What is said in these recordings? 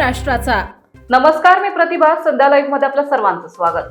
महाराष्ट्राचा. नमस्कार, मी प्रतिभा. सध्या लाईव्ह मध्ये आपलं सर्वांचं स्वागत.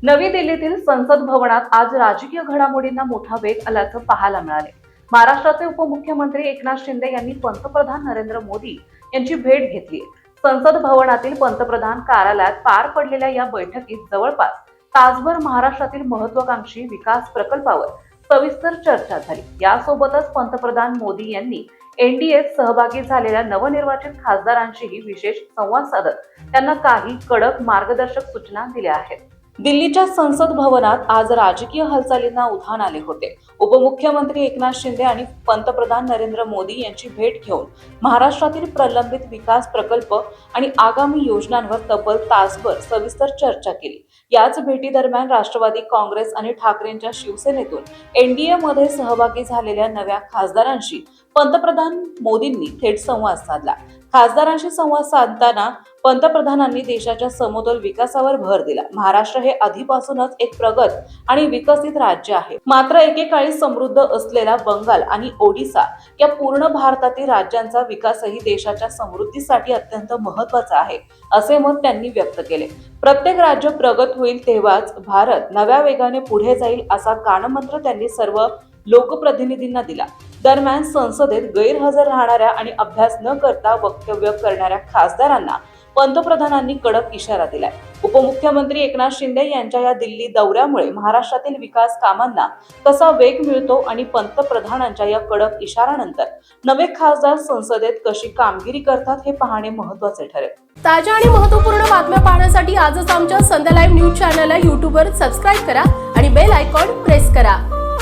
नवी दिल्लीतील संसद भवनात आज राजकीय घडामोडींना मोठा वेग आल्याचं पाहायला मिळाले. महाराष्ट्राचे उपमुख्यमंत्री एकनाथ शिंदे यांनी पंतप्रधान नरेंद्र मोदी यांची भेट घेतली. संसद भवनातील पंतप्रधान कार्यालयात पार पडलेल्या या बैठकीत जवळपास तासभर महाराष्ट्रातील महत्त्वाकांक्षी विकास प्रकल्पावर सविस्तर चर्चा झाली. यासोबतच पंतप्रधान मोदी यांनी एनडीएत सहभागी झालेल्या नवनिर्वाचित खासदारांशीही विशेष संवाद साधत त्यांना काही कडक मार्गदर्शक सूचना दिल्या आहेत. दिल्लीच्या संसद भवनात आज राजकीय हालचालींना उधाण आले होते. उपमुख्यमंत्री एकनाथ शिंदे आणि पंतप्रधान नरेंद्र मोदी यांची भेट घेऊन महाराष्ट्रातील प्रलंबित विकास प्रकल्प आणि आगामी योजनांवर तब्बल तासभर सविस्तर चर्चा केली. याच भेटीदरम्यान राष्ट्रवादी काँग्रेस आणि ठाकरेंच्या शिवसेनेतून एनडीए मध्ये सहभागी झालेल्या नव्या खासदारांशी पंतप्रधान मोदींनी थेट संवाद साधला. खासदारांशी संवाद साधताना पंतप्रधानांनी देशाच्या समतोल विकासावर भर दिला. महाराष्ट्र हे आधीपासूनच एक प्रगत आणि विकसित राज्य आहे. मात्र एकेकाळी समृद्ध असलेला बंगाल आणि ओडिशा या पूर्ण भारतातील राज्यांचा विकासही देशाच्या समृद्धीसाठी अत्यंत महत्त्वाचा आहे, असे मत त्यांनी व्यक्त केले. प्रत्येक राज्य प्रगत होईल तेव्हाच भारत नव्या वेगाने पुढे जाईल, असा कानमंत्र त्यांनी सर्व लोकप्रतिनिधींना दिला. दरम्यान संसदेत गैरहजर राहणाऱ्या आणि अभ्यास न करता वक्तव्य करणाऱ्या खासदारांना पंतप्रधानांनी कडक इशारा दिलाय. उपमुख्यमंत्री एकनाथ शिंदे यांच्या या दिल्ली दौऱ्यामुळे महाराष्ट्रातील विकास कामांना कसा वेग मिळतो आणि पंतप्रधानांच्या या कडक इशाऱ्यानंतर नवे खासदार संसदेत कशी कामगिरी करतात हे पाहणे महत्त्वाचे ठरेल. ताज्या आणि महत्त्वपूर्ण बातम्या पाहण्यासाठी आजच आमच्या संध्या लाईव्ह न्यूज चॅनलला YouTube वर सबस्क्राईब करा आणि बेल आयकॉन प्रेस करा.